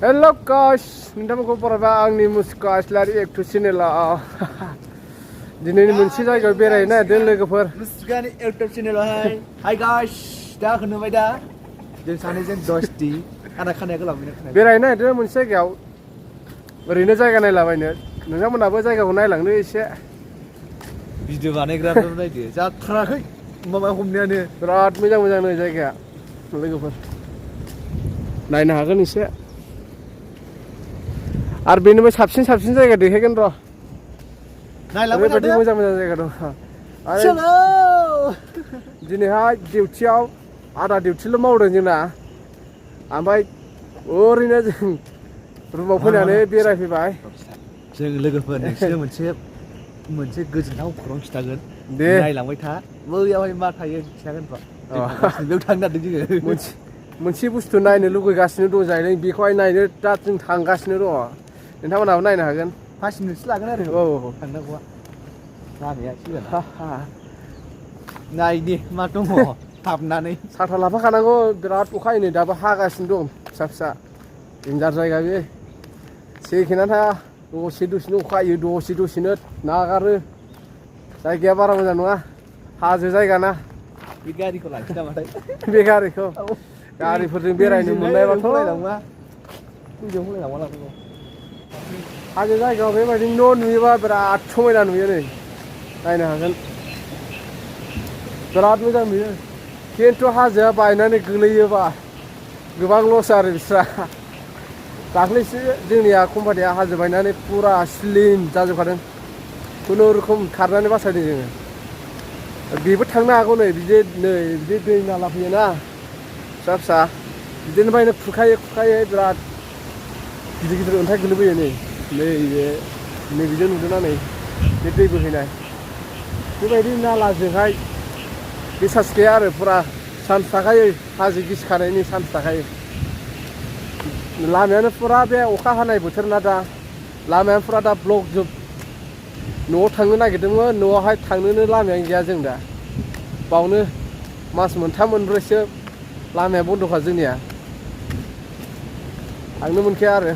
Hello guys, नोंथांमोनखौ बरायबा आंनि मुसुखा आइसलारि एक्टु चेनेलाव दिनैनि मोनसे जायगायाव बेरायनो नागिरदों लोगोफोर मुसुखानि इउटुब चेनेलावहाय हाय गाइस दा खोनाबाय दा जों सानैजों दस्ति आंना खानाया गोलावैनो खोनाबाय बेरायनो नागिरदों मोनसे जायगायाव ओरैनो जायगा नायलाबायनो नोंथांमोनहाबो जायगाखौ नायलांदो एसे भिडिअ बानायग्राफोर नायदो जाथाराखै माबा हमनायानो बिराद मोजां मोजां नै जायगाया लोगोफोर नायनो हागोन एसे आरो बेनिबो साबसिन जायगा देखायगोन र' नायलांबाय ओरैबायदि थादो मोजां जायगा दं आरो चलो दिनैहाय डिउटियाव आधा डिउटिल' मावदों जोंना ओमफ्राय ओरैनो जों रुमाव फैनानै बेरायफैबाय जों लोगोफोर नोंसोर मोनसे गोजोनथाव खौरां खिथागोन दे नायलांबाय था बैयावहाय मा थायो खिथागोन र' बेयाव थांनो नागिरदों जोङो मोनसे बुस्थु नायनो लुगैगासिनो दं जाहैदों बेखौहाय नायनो दा जों थांगासिनो दङ नोंथांमोनहाबो नायनो हागोन 5 मिनिटसो लागोन आरो औ थांनांगौआ जानाया सिगां नायनि मा दङ हाबनानै साथा लाफाखानांगौ बिराद अखा हायो नै दाबो हागासिनो दं फिसा फिसा देन्जार जायगा बे सेखेना थाया दसेनो अखा हायो दसेनो नागारो जायगाया बारा मोजां नङा हाजो जायगा ना बे गारिखौ लाखि नामाथाय बे गारिखौ गारिफोरजों बेरायनो मोननायबाथ' हाजो जायगायाव बेबायदि न' नुयोबा बिराद समायना नुयो नै नायनो हागोन बिराद मोजां नुयो खिन्थु हाजोआ बायनानै गोलैयोबा गोबां लस आरो बिस्रा दाख्लैसो जोंनिया कम्पानिया हाजो बायनानै फुरा स्लिम जाजोबखादों खुनुरुखुम खारनानै बासायदों जोङो बेबो थांनो हागौ नै बिदि दै नाला फैयोना फिसा फिसा बिदिनिफ्रायनो खुरखायै बिराद गिदिर अन्थाइ गोलैबोयो नै बिजों नुदोंना नै बे दै बोहैनाय बेबायदि नालाजोंहाय रिसार्च गैया आरो फुरा चान्स थाखायो हाजो गिसिखानायनि चान्स थाखायो लामायानो फुरा बे अखा हानाय बोथोर ना दा लामायानो फुरा दा ब्लक जोब न'आव थांनो नागिरदोंमोन न'आवहाय थांनोनो लामायानो गैया जों दा बावनो मास मोनथाम मोनब्रैसो लामाया बन्द'खा जोंनिया थांनो मोनखाया आरो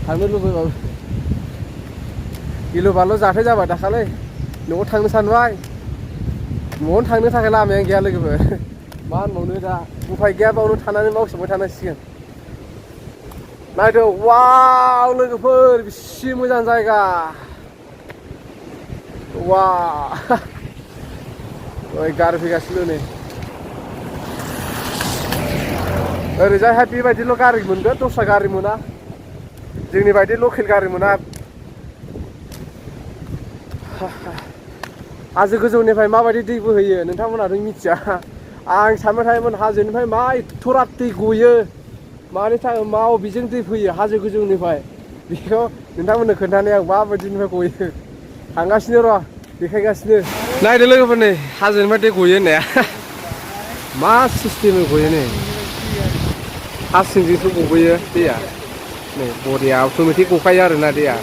थांनो लुबैबाबो गिलु बालु जाथाय जाबाय दाखालै न'आव थांनो सानबाय न'आवनो थांनो थाखाय लामायानो गैया लोगोफोर मा होनबावनो दा उफाय गैया बावनो थानानै मावसोमबाय थानांसिगोन नायदो वाव लोगोफोर बेसे मोजां जायगा वाव गारि फैगासिनो नै ओरैजायहाय बेबायदिल' गारि मोनगोन दस्रा गारि मोना जोंनि बायदि लकेल गारि मोना हाजो गोजौनिफ्राय माबायदि दै बोहैयो नोंथांमोनाथ' मिथिया आं सानबाय थायोमोन हाजोनिफ्राय मा एथ'राद दै गयो मानि थाखाय मा अबेजों दै फैयो हाजो गोजौनिफ्राय बेखौ नोंथांमोननो खोन्थानाय आं माबायदिनिफ्राय गयो थांगासिनो र' देखायगासिनो नायदो लोगोफोर नै हाजोनिफ्राय दै गयो होननाया मा सिस्टेमै गयो नै हा सिंजोंसो गबोयो दैया नै बरिया अट'मेटिक गखायो आरोना दैया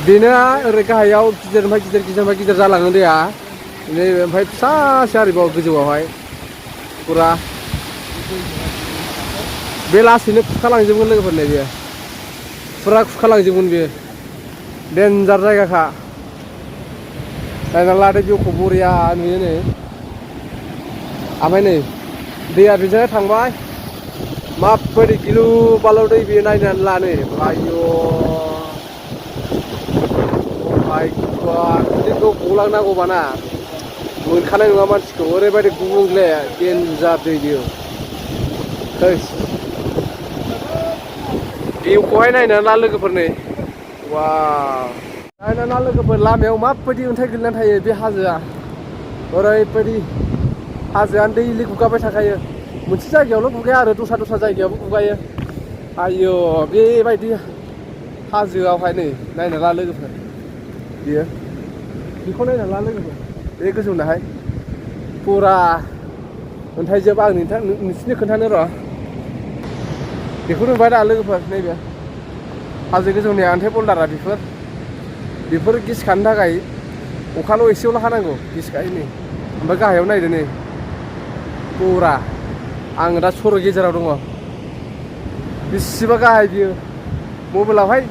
बेनो ओरै गाहायाव गिदिरनिफ्राय गिदिर जालाङो दैया नै ओमफ्राय फिसासो आरोबाव गोजौआवहाय फुरा बे लासैनो खुरखालांजोबगोन लोगोफोर नै बेयो फुरा खुरखालांजोबगोन बेयो देन्जार जायगाखा नायना लादो भिउखौ बरिया नुयो नै ओमफ्राय नै दैया बेजोंहाय थांबाय माबायदि गिलु बालु दै बेयो नायनानै ला नै आयौ बिदिखौ गलांनांगौबा ना मोनखानाय नङा मानसिखौ ओरैबायदि गुबुंले देन्जार दै बियो भिउखौहाय नायनानै ला लोगोफोर नै वाव नायनानै ला लोगोफोर लामायाव माबायदि अन्थाइ गोलैनानै थायो बे हाजोआ ओरैबायदि हाजोआनो दैलि गुगाबाय थाखायो मोनसे जायगायावल' गुगाया आरो दस्रा जायगायावबो गुगायो आयौ बेबायदि हाजोआवहाय नै नायना ला लोगोफोर बेखौ नायना ला लोगोफोर बे गोजौनाहाय फुरा अन्थाइजोब आं नोंसिनो खोन्थानो र' बेखौ नुबाय दा लोगोफोर नैबे हाजो गोजौनि अन्थाइ बल्दारा बेफोर गिसिखानो थाखाय अखाल' एसेयावल' हानांगौ गिसिखायो नै ओमफ्राय गाहायाव नायदो नै पुरा आङो दा सर' गेजेराव दङ बेसेबा गाहाय बियो मबाइलावहाय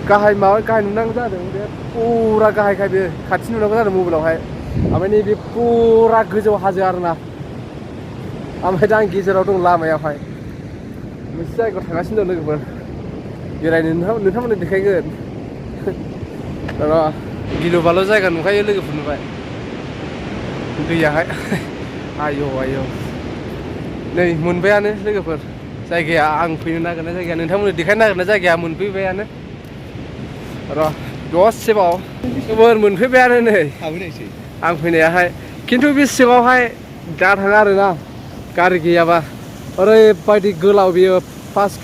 गाहाय नुनांगौ जादों बे पुरा गाहायखाय बे खाथि नुनांगौ जादों मबाइलावहाय ओमफ्राय नैबे पुरा गोजौ हाजो आरोना ओमफ्राय दा आं गेजेराव दं लामायावहाय मोनसे जायगायाव थांगासिनो दं लोगोफोर बेरायनो नोंथांमोननो देखायगोन र' गिलु बालु जायगा नुखायो लोगोफोर नुबाय दैयाहाय आयौ नै मोनबायानो लोगोफोर जायगाया आं फैनो नागिरनाय जायगाया नोंथांमोननो देखायनो नागिरनाय जायगाया मोनफैबायानो र' दसेबाव मोनफैबायानो नै आं फैनायाहाय खिन्थु बे सिङावहाय दा थाङा आरोना गारि गैयाबा ओरैबायदि गोलाव बियो 5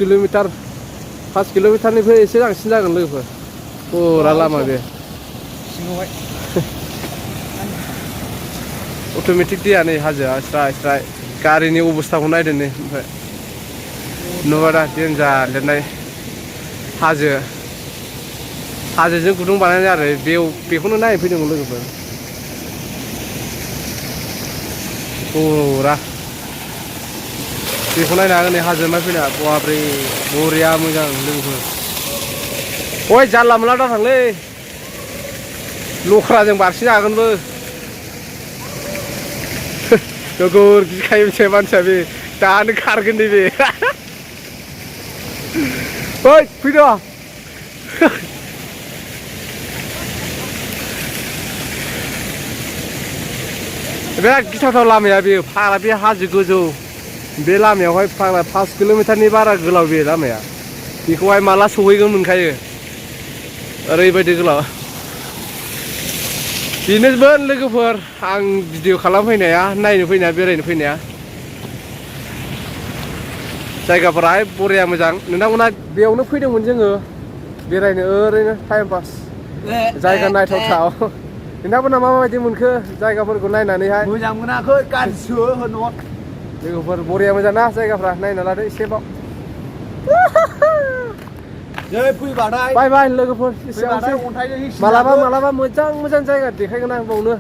किल'मिटारनिफ्राय एसे बांसिन जागोन लोगोफोर पुरा लामा बे सिङावहाय अट'मेटिक दैया नै हाजोआ स्राय स्राय गारिनि अबस्थाखौ नायदो नै ओमफ्राय नुबा दा देन्जार लिरनाय हाजोजों गुदुं बानायनाय आरो बेखौनो नायनो फैदोंमोन लोगोफोर पुरा बेखौ नायनो हागोन नै हाजोनिफ्राय फैना बाब्रे बरिया मोजां लोगोफोर ओइ जानला मोनला दा थांलै लख्राजों बारसिन हागोनबो नोगोर गिखायो मोनसे मानसिया बे दानो खारगोन नै बे ओइ फैद' बिराद गिथावथाव लामाया बे फाग्ला बे हाजो गोजौ बे लामायावहाय फाग्ला 5 किल'मिटारनि बारा गोलाव बे लामाया बेखौहाय माला सहैगोन मोनखायो ओरैबायदि गोलाव बेनोमोन लोगोफोर आं भिडिअ खालामफैनाया नायनो फैनाया बेरायनो फैनाया जायगाफोराहाय बरिया मोजां नोंथांमोना बेयावनो फैदोंमोन जोङो बेरायनो ओरैनो टाइम पास जायगा नायथावथाव नोंथांमोना माबायदि मोनखो जायगाफोरखौ नायनानैहाय मोजां मोनाखै गाज्रिसो होनहर लोगोफोर बरिया मोजां ना जायगाफ्रा नायना लादो एसेबाव जै फैबाथाय बाय बाय लोगोफोर एसेबांसै मालाबा मोजां जायगा देखायगोन आं बावनो